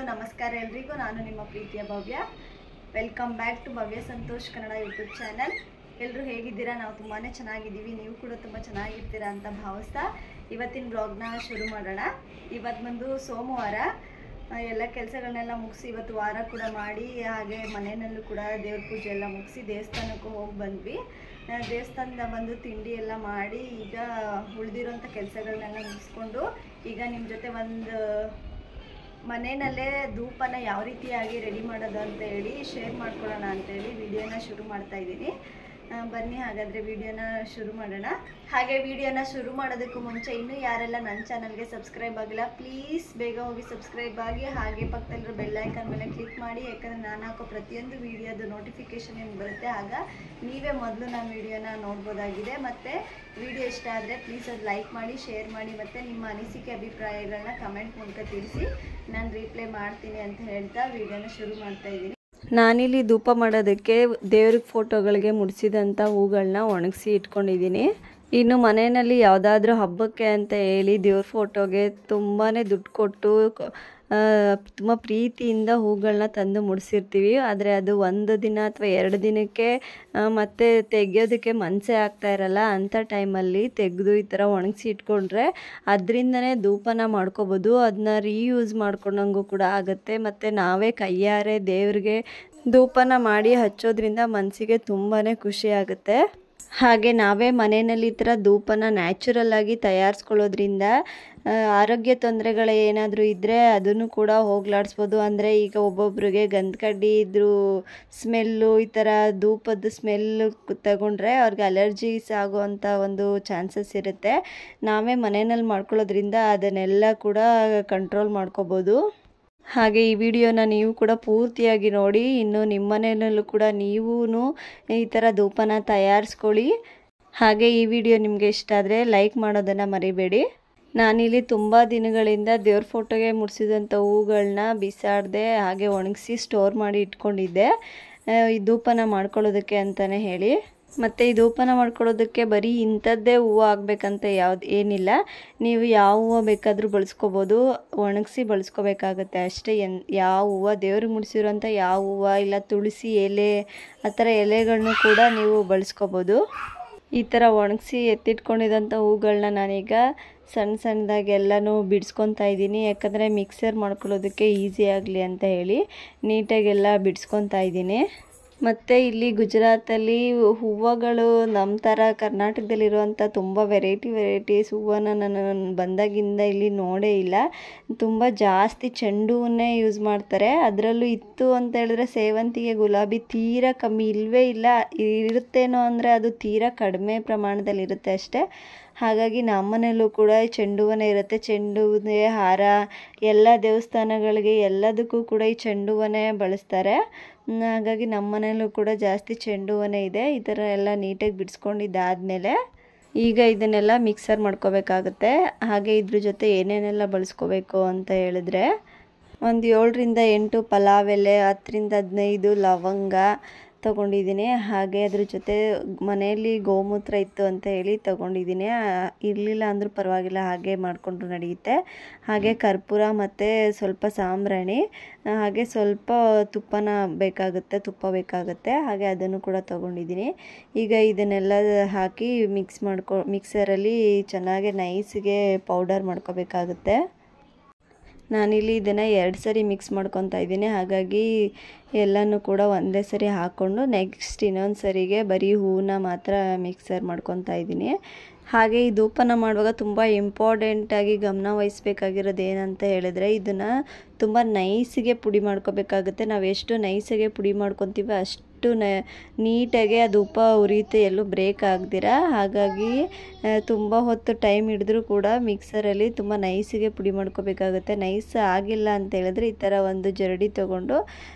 ನಮಸ್ಕಾರ ಎಲ್ರಿಗೂ. ನಾನು ನಿಮ್ಮ ಪ್ರೀತಿಯ Bhavya. Welcome back to Bhavya Santosh Kannada YouTube channel. ಎಲ್ಲರೂ ಹೇಗಿದ್ದೀರಾ? ನಾವು ತುಂಬಾ ಚೆನ್ನಾಗಿದ್ದೀವಿ. ನೀವು ಕೂಡ ತುಂಬ ಚೆನ್ನಾಗಿರ್ತೀರಾ ಅಂತ ಭಾವಿಸ್ತಾ ಇವತ್ತಿನ ಬ್ಲಾಗ್ನ ಶುರು ಮಾಡೋಣ. ಇವತ್ತು ಬಂದು ಸೋಮವಾರ. ಎಲ್ಲ ಕೆಲಸಗಳನ್ನೆಲ್ಲ ಮುಗಿಸಿ ಇವತ್ತು ವಾರ ಕೂಡ ಮಾಡಿ, ಹಾಗೆ ಮನೆಯಲ್ಲೂ ಕೂಡ ದೇವ್ರ ಪೂಜೆ ಎಲ್ಲ ಮುಗಿಸಿ ದೇವಸ್ಥಾನಕ್ಕೂ ಹೋಗಿ ಬಂದ್ವಿ. ದೇವಸ್ಥಾನದ ಬಂದು ತಿಂಡಿ ಎಲ್ಲ ಮಾಡಿ ಈಗ ಉಳಿದಿರೋಂಥ ಕೆಲಸಗಳನ್ನೆಲ್ಲ ಮುಗಿಸ್ಕೊಂಡು ಈಗ ನಿಮ್ಮ ಜೊತೆ ಒಂದು ಮನೆಯಲ್ಲೇ ಧೂಪನ ಯಾವ ರೀತಿಯಾಗಿ ರೆಡಿ ಮಾಡೋದು ಅಂತ ಹೇಳಿ ಶೇರ್ ಮಾಡ್ಕೊಳ್ಳೋಣ ಅಂತೇಳಿ ವಿಡಿಯೋನ ಶುರು ಮಾಡ್ತಾ ಇದ್ದೀನಿ. ಬನ್ನಿ ಹಾಗಾದರೆ ವಿಡಿಯೋನ ಶುರು ಮಾಡೋಣ. ಹಾಗೆ ವಿಡಿಯೋನ ಶುರು ಮಾಡೋದಕ್ಕೂ ಮುಂಚೆ ಇನ್ನೂ ಯಾರೆಲ್ಲ ನನ್ನ ಚಾನಲ್ಗೆ ಸಬ್ಸ್ಕ್ರೈಬ್ ಆಗಿಲ್ಲ ಪ್ಲೀಸ್ ಬೇಗ ಹೋಗಿ ಸಬ್ಸ್ಕ್ರೈಬ್ ಆಗಿ, ಹಾಗೆ ಪಕ್ಕದಲ್ಲಿರೋ ಬೆಲ್ ಐಕಾನ್ ಮೇಲೆ ಕ್ಲಿಕ್ ಮಾಡಿ. ಯಾಕಂದರೆ ನಾನು ಹಾಕೋ ಪ್ರತಿಯೊಂದು ವಿಡಿಯೋದು ನೋಟಿಫಿಕೇಷನ್ ಏನು ಬರುತ್ತೆ ಆಗ ನೀವೇ ಮೊದಲು ನನ್ನ ವಿಡಿಯೋನ ನೋಡ್ಬೋದಾಗಿದೆ. ಮತ್ತು ವಿಡಿಯೋ ಇಷ್ಟ ಆದರೆ ಪ್ಲೀಸ್ ಅದು ಲೈಕ್ ಮಾಡಿ, ಶೇರ್ ಮಾಡಿ, ಮತ್ತು ನಿಮ್ಮ ಅನಿಸಿಕೆ ಅಭಿಪ್ರಾಯಗಳನ್ನ ಕಮೆಂಟ್ ಮೂಲಕ ತಿಳಿಸಿ. ನಾನು ರಿಪ್ಲೈ ಮಾಡ್ತೀನಿ ಅಂತ ಹೇಳ್ತಾ ವಿಡಿಯೋನ ಶುರು ಮಾಡ್ತಾ ಇದ್ದೀನಿ. ನಾನಿಲ್ಲಿ ಧೂಪ ಮಾಡೋದಕ್ಕೆ ದೇವ್ರಿಗೆ ಫೋಟೋಗಳಿಗೆ ಮುಡಿಸಿದಂಥ ಹೂಗಳನ್ನ ಒಣಗಿಸಿ ಇಟ್ಕೊಂಡಿದ್ದೀನಿ. ಇನ್ನು ಮನೆಯಲ್ಲಿ ಯಾವುದಾದ್ರೂ ಹಬ್ಬಕ್ಕೆ ಅಂತ ಹೇಳಿ ದೇವ್ರ ಫೋಟೋಗೆ ತುಂಬಾ ದುಡ್ಡು ಕೊಟ್ಟು ತುಂಬ ಪ್ರೀತಿಯಿಂದ ಹೂಗಳನ್ನ ತಂದು ಮುಡಿಸಿರ್ತೀವಿ. ಆದರೆ ಅದು ಒಂದು ದಿನ ಅಥವಾ 2 ದಿನಕ್ಕೆ ಮತ್ತೆ ತೆಗೆಯೋದಕ್ಕೆ ಮನಸ್ಸೇ ಆಗ್ತಾ ಇರಲ್ಲ. ಅಂಥ ಟೈಮಲ್ಲಿ ತೆಗೆದು ಈ ಥರ ಒಣಗಿಸಿ ಇಟ್ಕೊಂಡ್ರೆ ಅದರಿಂದನೇ ಧೂಪನ ಮಾಡ್ಕೋಬೋದು. ಅದನ್ನ ರೀಯೂಸ್ ಮಾಡ್ಕೊಂಡಂಗೂ ಕೂಡ ಆಗುತ್ತೆ. ಮತ್ತು ನಾವೇ ಕೈಯಾರೆ ದೇವ್ರಿಗೆ ಧೂಪನ ಮಾಡಿ ಹಚ್ಚೋದ್ರಿಂದ ಮನಸ್ಸಿಗೆ ತುಂಬಾ ಖುಷಿ ಆಗುತ್ತೆ. ಹಾಗೆ ನಾವೇ ಮನೆಯಲ್ಲಿ ಈ ಥರ ಧೂಪನ ನ್ಯಾಚುರಲ್ಲಾಗಿ ತಯಾರಿಸ್ಕೊಳ್ಳೋದ್ರಿಂದ ಆರೋಗ್ಯ ತೊಂದರೆಗಳು ಏನಾದರೂ ಇದ್ದರೆ ಅದನ್ನು ಕೂಡ ಹೋಗ್ಲಾಡಿಸ್ಬೋದು. ಅಂದರೆ ಈಗ ಒಬ್ಬೊಬ್ರಿಗೆ ಗಂಧಕಡ್ಡಿ ಇದ್ರೂ ಸ್ಮೆಲ್ಲು, ಈ ಥರ ಧೂಪದ ಸ್ಮೆಲ್ಲು ತಗೊಂಡ್ರೆ ಅವ್ರಿಗೆ ಅಲರ್ಜೀಸ್ ಆಗೋವಂಥ ಒಂದು ಚಾನ್ಸಸ್ ಇರುತ್ತೆ. ನಾವೇ ಮನೆಯಲ್ಲಿ ಮಾಡ್ಕೊಳ್ಳೋದ್ರಿಂದ ಅದನ್ನೆಲ್ಲ ಕೂಡ ಕಂಟ್ರೋಲ್ ಮಾಡ್ಕೋಬೋದು. ಹಾಗೆ ಈ ವಿಡಿಯೋನ ನೀವು ಕೂಡ ಪೂರ್ತಿಯಾಗಿ ನೋಡಿ. ಇನ್ನು ನಿಮ್ಮ ಮನೆಯಲ್ಲೂ ಕೂಡ ನೀವೂ ಈ ಥರ ಧೂಪನ ತಯಾರಿಸ್ಕೊಳ್ಳಿ. ಹಾಗೆ ಈ ವಿಡಿಯೋ ನಿಮಗೆ ಇಷ್ಟ ಆದರೆ ಲೈಕ್ ಮಾಡೋದನ್ನು ಮರಿಬೇಡಿ. ನಾನಿಲ್ಲಿ ತುಂಬ ದಿನಗಳಿಂದ ದೇವ್ರ ಫೋಟೋಗೆ ಮುಡಿಸಿದಂಥ ಹೂಗಳನ್ನ ಬಿಸಾಡದೆ ಹಾಗೆ ಒಣಗಿಸಿ ಸ್ಟೋರ್ ಮಾಡಿ ಇಟ್ಕೊಂಡಿದ್ದೆ ಈ ಧೂಪನ ಮಾಡ್ಕೊಳ್ಳೋದಕ್ಕೆ ಅಂತಲೇ ಹೇಳಿ. ಮತ್ತು ಈ ಧೂಪನ ಮಾಡ್ಕೊಳ್ಳೋದಕ್ಕೆ ಬರೀ ಇಂಥದ್ದೇ ಹೂವು ಆಗಬೇಕಂತ ಏನಿಲ್ಲ. ನೀವು ಯಾವ ಹೂವು ಬೇಕಾದರೂ ಬಳಸ್ಕೋಬೋದು, ಒಣಗಿಸಿ ಬಳಸ್ಕೋಬೇಕಾಗತ್ತೆ ಅಷ್ಟೇ. ಯಾವ ಹೂವು ದೇವ್ರಿಗೆ ಮುಡಿಸಿರೋಂಥ ಯಾವ ಹೂವು ಇಲ್ಲ ತುಳಸಿ ಎಲೆ ಆ ಥರ ಎಲೆಗಳನ್ನೂ ಕೂಡ ನೀವು ಬಳಸ್ಕೋಬೋದು. ಈ ಥರ ಒಣಗಿಸಿ ಎತ್ತಿಟ್ಕೊಂಡಿದ್ದಂಥ ಹೂಗಳನ್ನ ನಾನೀಗ ಸಣ್ಣದಾಗಿ ಎಲ್ಲನೂ ಬಿಡಿಸ್ಕೊತಾ ಇದ್ದೀನಿ. ಯಾಕಂದರೆ ಮಿಕ್ಸರ್ ಮಾಡ್ಕೊಳ್ಳೋದಕ್ಕೆ ಈಸಿ ಆಗಲಿ ಅಂತ ಹೇಳಿ ನೀಟಾಗೆಲ್ಲ ಬಿಡಿಸ್ಕೊತಾ ಇದ್ದೀನಿ. ಮತ್ತು ಇಲ್ಲಿ ಗುಜರಾತಲ್ಲಿ ಹೂವುಗಳು ನಮ್ಮ ಥರ ಕರ್ನಾಟಕದಲ್ಲಿರುವಂಥ ತುಂಬ ವೆರೈಟೀಸ್ ಹೂವನ್ನು ನಾನು ಬಂದಾಗಿಂದ ಇಲ್ಲಿ ನೋಡೇ ಇಲ್ಲ. ತುಂಬ ಜಾಸ್ತಿ ಚೆಂಡು ಹೂವನ್ನೇ ಯೂಸ್ ಮಾಡ್ತಾರೆ. ಅದರಲ್ಲೂ ಇತ್ತು ಅಂತ ಹೇಳಿದ್ರೆ ಸೇವಂತಿಗೆ, ಗುಲಾಬಿ ತೀರಾ ಕಮ್ಮಿ, ಇಲ್ಲವೇ ಇಲ್ಲ. ಇರುತ್ತೇನೋ ಅಂದರೆ ಅದು ತೀರಾ ಕಡಿಮೆ ಪ್ರಮಾಣದಲ್ಲಿ ಇರುತ್ತೆ ಅಷ್ಟೇ. ಹಾಗಾಗಿ ನಮ್ಮನೇಲೂ ಕೂಡ ಚೆಂಡು ಹೂವನೇ ಇರುತ್ತೆ. ಚೆಂಡು ಹೂವಿಗೆ ಹಾರ, ಎಲ್ಲ ದೇವಸ್ಥಾನಗಳಿಗೆ ಎಲ್ಲದಕ್ಕೂ ಕೂಡ ಈ ಚೆಂಡು ಹೂವನ್ನೇ ಬಳಸ್ತಾರೆ. ಹಾಗಾಗಿ ನಮ್ಮ ಮನೆಯಲ್ಲೂ ಕೂಡ ಜಾಸ್ತಿ ಚೆಂಡು ಹೂವನೇ ಇದೆ. ಈ ಥರ ಎಲ್ಲ ನೀಟಾಗಿ ಬಿಡಿಸ್ಕೊಂಡಿದ್ದಾದಮೇಲೆ ಈಗ ಇದನ್ನೆಲ್ಲ ಮಿಕ್ಸರ್ ಮಾಡ್ಕೋಬೇಕಾಗುತ್ತೆ. ಹಾಗೆ ಇದ್ರ ಜೊತೆ ಏನೇನೆಲ್ಲ ಬಳಸ್ಕೋಬೇಕು ಅಂತ ಹೇಳಿದ್ರೆ ಒಂದು 7ರಿಂದ 8 ಪಲಾವ್ ಎಲೆ, 10ರಿಂದ 15 ಲವಂಗ ತೊಗೊಂಡಿದ್ದೀನಿ. ಹಾಗೆ ಅದ್ರ ಜೊತೆ ಮನೆಯಲ್ಲಿ ಗೋಮೂತ್ರ ಇತ್ತು ಅಂತ ಹೇಳಿ ತೊಗೊಂಡಿದ್ದೀನಿ. ಇರಲಿಲ್ಲ ಅಂದರೂ ಪರವಾಗಿಲ್ಲ, ಹಾಗೆ ಮಾಡಿಕೊಂಡ್ರು ನಡೆಯುತ್ತೆ. ಹಾಗೆ ಕರ್ಪೂರ ಮತ್ತು ಸ್ವಲ್ಪ ಸಾಂಬ್ರಾಣಿ, ಹಾಗೆ ಸ್ವಲ್ಪ ತುಪ್ಪ ಬೇಕಾಗುತ್ತೆ. ಹಾಗೆ ಅದನ್ನು ಕೂಡ ತೊಗೊಂಡಿದ್ದೀನಿ. ಈಗ ಇದನ್ನೆಲ್ಲ ಹಾಕಿ ಮಿಕ್ಸರಲ್ಲಿ ಚೆನ್ನಾಗಿ ನೈಸ್ಗೆ ಪೌಡರ್ ಮಾಡ್ಕೋಬೇಕಾಗುತ್ತೆ. ನಾನಿಲ್ಲಿ ಇದನ್ನು 2 ಸರಿ ಮಿಕ್ಸ್ ಮಾಡ್ಕೊತಾ ಇದ್ದೀನಿ. ಹಾಗಾಗಿ ಎಲ್ಲನೂ ಕೂಡ ಒಂದೇ ಸರಿ ಹಾಕ್ಕೊಂಡು ನೆಕ್ಸ್ಟ್ ಇನ್ನೊಂದು ಸರಿಗೆ ಬರೀ ಹೂವನ್ನ ಮಾತ್ರ ಮಿಕ್ಸರ್ ಮಾಡ್ಕೊತಾ ಇದ್ದೀನಿ. ಹಾಗೆ ಈ ಧೂಪನ ಮಾಡುವಾಗ ತುಂಬ ಇಂಪಾರ್ಟೆಂಟಾಗಿ ಗಮನ ವಹಿಸ್ಬೇಕಾಗಿರೋದು ಏನಂತ ಹೇಳಿದ್ರೆ ಇದನ್ನು ತುಂಬ ನೈಸಿಗೆ ಪುಡಿ ಮಾಡ್ಕೋಬೇಕಾಗುತ್ತೆ. ನಾವು ಎಷ್ಟು ನೈಸಾಗೆ ಪುಡಿ ಮಾಡ್ಕೊತೀವಿ ಅಷ್ಟು ನೀಟಾಗಿ ಆ ಧೂಪ ಉರಿಯುತ್ತೆ, ಎಲ್ಲೂ ಬ್ರೇಕ್ ಆಗದಿರ. ಹಾಗಾಗಿ ತುಂಬ ಹೊತ್ತು ಟೈಮ್ ಹಿಡಿದ್ರೂ ಕೂಡ ಮಿಕ್ಸರಲ್ಲಿ ತುಂಬ ನೈಸಿಗೆ ಪುಡಿ ಮಾಡ್ಕೋಬೇಕಾಗುತ್ತೆ. ನೈಸ್ ಆಗಿಲ್ಲ ಅಂತ ಹೇಳಿದ್ರೆ ಈ ಥರ ಒಂದು ಜರಡಿ ತೊಗೊಂಡು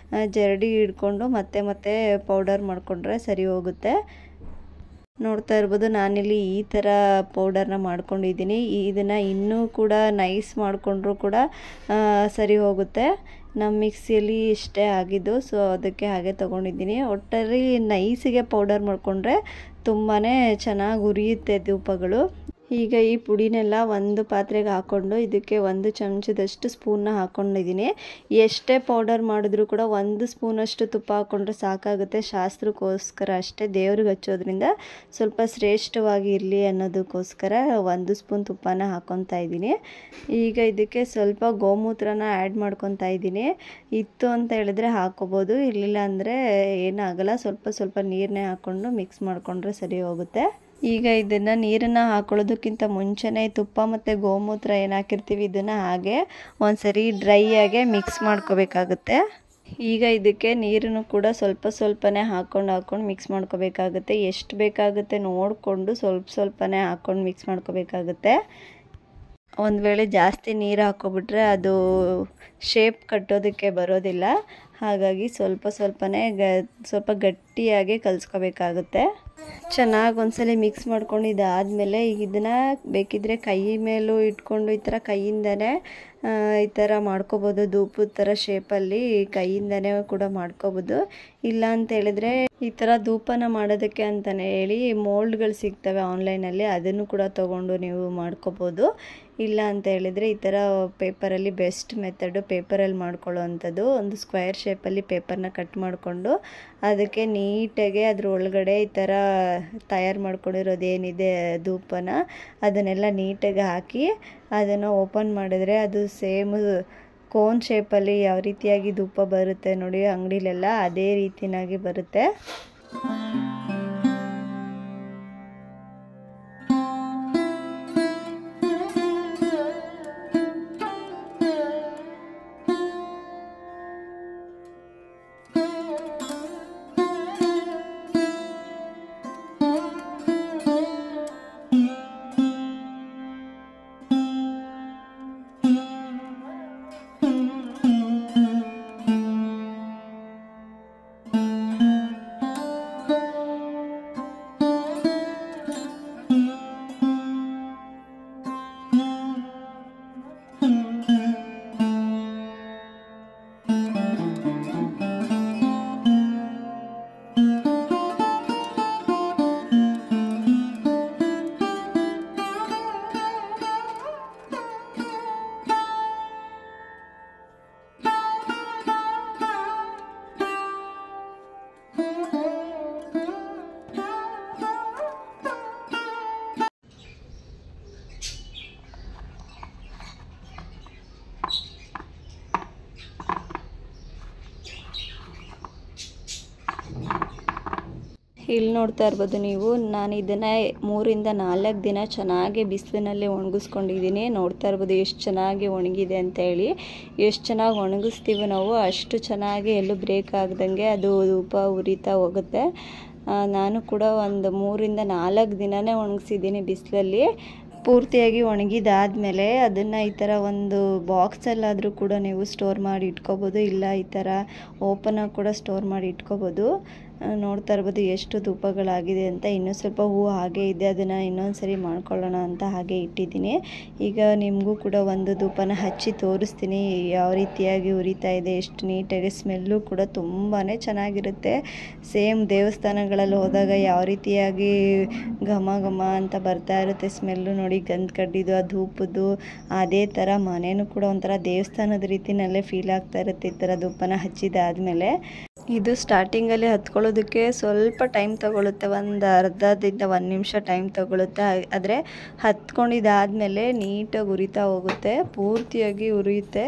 ಜರಡಿ ಹಿಡ್ಕೊಂಡು ಮತ್ತೆ ಪೌಡರ್ ಮಾಡಿಕೊಂಡ್ರೆ ಸರಿ ಹೋಗುತ್ತೆ. ನೋಡ್ತಾ ಇರ್ಬೋದು ನಾನಿಲ್ಲಿ ಈ ಥರ ಪೌಡರ್ನ ಮಾಡ್ಕೊಂಡಿದ್ದೀನಿ. ಇದನ್ನು ಇನ್ನೂ ಕೂಡ ನೈಸ್ ಮಾಡಿಕೊಂಡ್ರೂ ಕೂಡ ಸರಿ ಹೋಗುತ್ತೆ. ನಮ್ಮ ಮಿಕ್ಸಿಯಲ್ಲಿ ಇಷ್ಟೇ ಆಗಿದ್ದು, ಸೊ ಅದಕ್ಕೆ ಹಾಗೆ ತೊಗೊಂಡಿದ್ದೀನಿ. ಒಟ್ಟಲ್ಲಿ ನೈಸಿಗೆ ಪೌಡರ್ ಮಾಡಿಕೊಂಡ್ರೆ ತುಂಬಾ ಚೆನ್ನಾಗಿ ಉರಿಯುತ್ತೆ ಧೂಪಗಳು. ಈಗ ಈ ಪುಡಿನೆಲ್ಲ ಒಂದು ಪಾತ್ರೆಗೆ ಹಾಕ್ಕೊಂಡು ಇದಕ್ಕೆ 1 ಚಮಚದಷ್ಟು ಸ್ಪೂನ್ನ ಹಾಕ್ಕೊಂಡಿದ್ದೀನಿ. ಎಷ್ಟೇ ಪೌಡರ್ ಮಾಡಿದ್ರೂ ಕೂಡ 1 ಸ್ಪೂನಷ್ಟು ತುಪ್ಪ ಹಾಕ್ಕೊಂಡ್ರೆ ಸಾಕಾಗುತ್ತೆ. ಶಾಸ್ತ್ರಕ್ಕೋಸ್ಕರ ಅಷ್ಟೇ, ದೇವ್ರಿಗೆ ಹಚ್ಚೋದ್ರಿಂದ ಸ್ವಲ್ಪ ಶ್ರೇಷ್ಠವಾಗಿ ಇರಲಿ ಅನ್ನೋದಕ್ಕೋಸ್ಕರ 1 ಸ್ಪೂನ್ ತುಪ್ಪನ ಹಾಕ್ಕೊತಾ ಇದ್ದೀನಿ. ಈಗ ಇದಕ್ಕೆ ಸ್ವಲ್ಪ ಗೋಮೂತ್ರನ ಆ್ಯಡ್ ಮಾಡ್ಕೊತಾ ಇದ್ದೀನಿ. ಇತ್ತು ಅಂತ ಹೇಳಿದ್ರೆ ಹಾಕ್ಕೋಬೋದು, ಇರಲಿಲ್ಲ ಅಂದರೆ ಏನಾಗಲ್ಲ. ಸ್ವಲ್ಪ ನೀರನ್ನೇ ಹಾಕ್ಕೊಂಡು ಮಿಕ್ಸ್ ಮಾಡಿಕೊಂಡ್ರೆ ಸರಿ ಹೋಗುತ್ತೆ. ಈಗ ಇದನ್ನು ನೀರನ್ನು ಹಾಕೊಳ್ಳೋದಕ್ಕಿಂತ ಮುಂಚೆನೇ ತುಪ್ಪ ಮತ್ತು ಗೋಮೂತ್ರ ಏನು ಹಾಕಿರ್ತೀವಿ ಇದನ್ನು ಹಾಗೆ ಒಂದ್ಸರಿ ಡ್ರೈ ಆಗಿ ಮಿಕ್ಸ್ ಮಾಡ್ಕೋಬೇಕಾಗುತ್ತೆ. ಈಗ ಇದಕ್ಕೆ ನೀರನ್ನು ಕೂಡ ಸ್ವಲ್ಪನೇ ಹಾಕ್ಕೊಂಡು ಮಿಕ್ಸ್ ಮಾಡ್ಕೋಬೇಕಾಗುತ್ತೆ. ಎಷ್ಟು ಬೇಕಾಗುತ್ತೆ ನೋಡಿಕೊಂಡು ಸ್ವಲ್ಪನೇ ಹಾಕ್ಕೊಂಡು ಮಿಕ್ಸ್ ಮಾಡ್ಕೋಬೇಕಾಗುತ್ತೆ. ಒಂದು ವೇಳೆ ಜಾಸ್ತಿ ನೀರು ಹಾಕ್ಕೊಬಿಟ್ರೆ ಅದು ಶೇಪ್ ಕಟ್ಟೋದಕ್ಕೆ ಬರೋದಿಲ್ಲ. ಹಾಗಾಗಿ ಸ್ವಲ್ಪನೇ ಸ್ವಲ್ಪ ಗಟ್ಟಿಯಾಗಿ ಕಲಿಸ್ಕೋಬೇಕಾಗುತ್ತೆ. ಚೆನ್ನಾಗಿ ಒಂದ್ಸಲ ಮಿಕ್ಸ್ ಮಾಡ್ಕೊಂಡು ಇದಾದಮೇಲೆ ಈಗ ಇದನ್ನು ಬೇಕಿದ್ದರೆ ಕೈ ಮೇಲೂ ಇಟ್ಕೊಂಡು ಈ ಥರ ಕೈಯಿಂದನೇ ಈ ಥರ ಮಾಡ್ಕೋಬೋದು. ಧೂಪದ ಥರ ಶೇಪಲ್ಲಿ ಕೈಯಿಂದನೇ ಕೂಡ ಮಾಡ್ಕೋಬೋದು. ಇಲ್ಲ ಅಂತ ಹೇಳಿದ್ರೆ ಈ ಥರ ಧೂಪನ ಮಾಡೋದಕ್ಕೆ ಅಂತಲೇ ಹೇಳಿ ಮೋಲ್ಡ್ಗಳು ಸಿಗ್ತವೆ ಆನ್ಲೈನಲ್ಲಿ, ಅದನ್ನು ಕೂಡ ತೊಗೊಂಡು ನೀವು ಮಾಡ್ಕೋಬೋದು. ಇಲ್ಲ ಅಂತ ಹೇಳಿದರೆ ಈ ಥರ ಪೇಪರಲ್ಲಿ ಬೆಸ್ಟ್ ಮೆಥಡು ಪೇಪರಲ್ಲಿ ಮಾಡ್ಕೊಳ್ಳೋ ಅಂಥದ್ದು. ಒಂದು ಸ್ಕ್ವೇರ್ ಶೇಪಲ್ಲಿ ಪೇಪರ್ನ ಕಟ್ ಮಾಡಿಕೊಂಡು ಅದಕ್ಕೆ ನೀಟಾಗಿ ಅದ್ರ ಒಳಗಡೆ ಈ ಥರ ತಯಾರು ಮಾಡ್ಕೊಂಡಿರೋದೇನಿದೆ ಧೂಪನ ಅದನ್ನೆಲ್ಲ ನೀಟಾಗಿ ಹಾಕಿ ಅದನ್ನು ಓಪನ್ ಮಾಡಿದ್ರೆ ಅದು ಸೇಮ್ ಕೋನ್ ಶೇಪಲ್ಲಿ ಯಾವ ರೀತಿಯಾಗಿ ಧೂಪ ಬರುತ್ತೆ ನೋಡಿ ಅಂಗಡಿಲೆಲ್ಲ ಅದೇ ರೀತಿಯಾಗಿ ಬರುತ್ತೆ. ಇಲ್ಲಿ ನೋಡ್ತಾ ಇರ್ಬೋದು ನೀವು, ನಾನು ಇದನ್ನು 3ರಿಂದ 4 ದಿನ ಚೆನ್ನಾಗಿ ಬಿಸಿಲಿನಲ್ಲಿ ಒಣಗಿಸ್ಕೊಂಡಿದ್ದೀನಿ. ನೋಡ್ತಾ ಇರ್ಬೋದು ಎಷ್ಟು ಚೆನ್ನಾಗಿ ಒಣಗಿದೆ ಅಂತ ಹೇಳಿ. ಎಷ್ಟು ಚೆನ್ನಾಗಿ ಒಣಗಿಸ್ತೀವಿ ನಾವು ಅಷ್ಟು ಚೆನ್ನಾಗಿ ಎಲ್ಲೂ ಬ್ರೇಕ್ ಆಗ್ದಂಗೆ ಅದು ಧೂಪ ಉರಿತಾ ಹೋಗುತ್ತೆ. ನಾನು ಕೂಡ ಒಂದು 3ರಿಂದ 4 ದಿನವೇ ಒಣಗಿಸಿದ್ದೀನಿ ಬಿಸಿಲಲ್ಲಿ. ಪೂರ್ತಿಯಾಗಿ ಒಣಗಿದಾದಮೇಲೆ ಅದನ್ನು ಈ ಥರ ಒಂದು ಬಾಕ್ಸಲ್ಲಾದರೂ ಕೂಡ ನೀವು ಸ್ಟೋರ್ ಮಾಡಿ ಇಟ್ಕೋಬೋದು. ಇಲ್ಲ ಈ ಥರ ಓಪನಾಗಿ ಕೂಡ ಸ್ಟೋರ್ ಮಾಡಿ ಇಟ್ಕೋಬೋದು. ನೋಡ್ತಾ ಇರ್ಬೋದು ಎಷ್ಟು ಧೂಪಗಳಾಗಿದೆ ಅಂತ. ಇನ್ನೂ ಸ್ವಲ್ಪ ಹೂವು ಹಾಗೆ ಇದೆ, ಅದನ್ನು ಇನ್ನೊಂದು ಸರಿ ಮಾಡ್ಕೊಳ್ಳೋಣ ಅಂತ ಹಾಗೆ ಇಟ್ಟಿದ್ದೀನಿ. ಈಗ ನಿಮಗೂ ಕೂಡ ಒಂದು ಧೂಪನ ಹಚ್ಚಿ ತೋರಿಸ್ತೀನಿ ಯಾವ ರೀತಿಯಾಗಿ ಉರಿತಾ ಇದೆ. ಎಷ್ಟು ನೀಟಾಗಿ ಸ್ಮೆಲ್ಲು ಕೂಡ ತುಂಬಾ ಚೆನ್ನಾಗಿರುತ್ತೆ. ಸೇಮ್ ದೇವಸ್ಥಾನಗಳಲ್ಲಿ ಹೋದಾಗ ಯಾವ ರೀತಿಯಾಗಿ ಘಮ ಘಮ ಅಂತ ಬರ್ತಾ ಇರುತ್ತೆ ಸ್ಮೆಲ್ಲು ನೋಡಿ, ಗಂಧ ಕಡ್ಡಿದು ಆ ಧೂಪದ್ದು ಅದೇ ಥರ ಮನೇನೂ ಕೂಡ ಒಂಥರ ದೇವಸ್ಥಾನದ ರೀತಿಯಲ್ಲೇ ಫೀಲ್ ಆಗ್ತಾ ಇರುತ್ತೆ ಈ ಥರ ಧೂಪನ ಹಚ್ಚಿದಾದಮೇಲೆ. ಇದು ಸ್ಟಾರ್ಟಿಂಗಲ್ಲಿ ಹತ್ಕೊಳ್ಳೋದಕ್ಕೆ ಸ್ವಲ್ಪ ಟೈಮ್ ತೊಗೊಳುತ್ತೆ, ಒಂದು ಅರ್ಧದಿಂದ 1 ನಿಮಿಷ ಟೈಮ್ ತೊಗೊಳುತ್ತೆ. ಆದರೆ ಹತ್ಕೊಂಡಿದ್ದಾದಮೇಲೆ ನೀಟಾಗಿ ಉರಿತಾ ಹೋಗುತ್ತೆ, ಪೂರ್ತಿಯಾಗಿ ಉರಿಯುತ್ತೆ.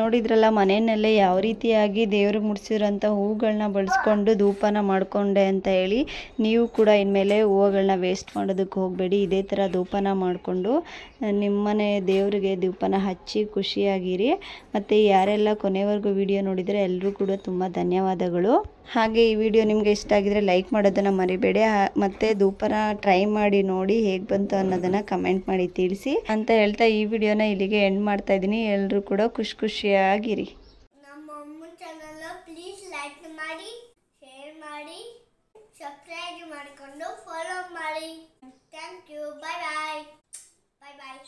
ನೋಡಿದ್ರಲ್ಲ ಮನೆಯಲ್ಲೇ ಯಾವ ರೀತಿಯಾಗಿ ದೇವ್ರಿಗೆ ಮುಡಿಸಿರೋಂಥ ಹೂಗಳನ್ನ ಬಳಸ್ಕೊಂಡು ಧೂಪನ ಮಾಡಿಕೊಂಡೆ ಅಂತ ಹೇಳಿ. ನೀವು ಕೂಡ ಇನ್ಮೇಲೆ ಹೂವುಗಳನ್ನ ವೇಸ್ಟ್ ಮಾಡೋದಕ್ಕೆ ಹೋಗಬೇಡಿ. ಇದೇ ಥರ ಧೂಪನ ಮಾಡಿಕೊಂಡು ನಿಮ್ಮನೆ ದೇವರಿಗೆ ಧೂಪನ ಹಚ್ಚಿ ಖುಷಿಯಾಗಿರಿ. ಮತ್ತು ಯಾರೆಲ್ಲ ಕೊನೆವರೆಗೂ ವಿಡಿಯೋ ನೋಡಿದರೆ ಎಲ್ಲರೂ ಕೂಡ ತುಂಬ ಧನ್ಯವಾದಗಳು. ಹಾಗೆ ಈ ವಿಡಿಯೋ ನಿಮಗೆ ಇಷ್ಟ ಆಗಿದರೆ ಲೈಕ್ ಮಾಡೋದನ್ನು ಮರಿಬೇಡಿ. ಮತ್ತು ಧೂಪನ ಟ್ರೈ ಮಾಡಿ ನೋಡಿ ಹೇಗೆ ಬಂತು ಅನ್ನೋದನ್ನು ಕಮೆಂಟ್ ಮಾಡಿ ತಿಳಿಸಿ ಅಂತ ಹೇಳ್ತಾ ಈ ವಿಡಿಯೋನ ಇಲ್ಲಿಗೆ ಎಂಡ್ ಮಾಡ್ತಾ ಇದ್ದೀನಿ. ಎಲ್ಲರೂ ಕೂಡ ಖುಷಿಯಾಗಿರಿ. ನಮ್ಮ ಅಮ್ಮನ ಚಾನಲ್ ಪ್ಲೀಸ್ ಲೈಕ್ ಮಾಡಿ, ಶೇರ್ ಮಾಡಿ, ಸಬ್ಸ್ಕ್ರೈಬ್ ಮಾಡಿಕೊಂಡು ಫಾಲೋ ಮಾಡಿ. Thank you. Bye bye. Bye bye.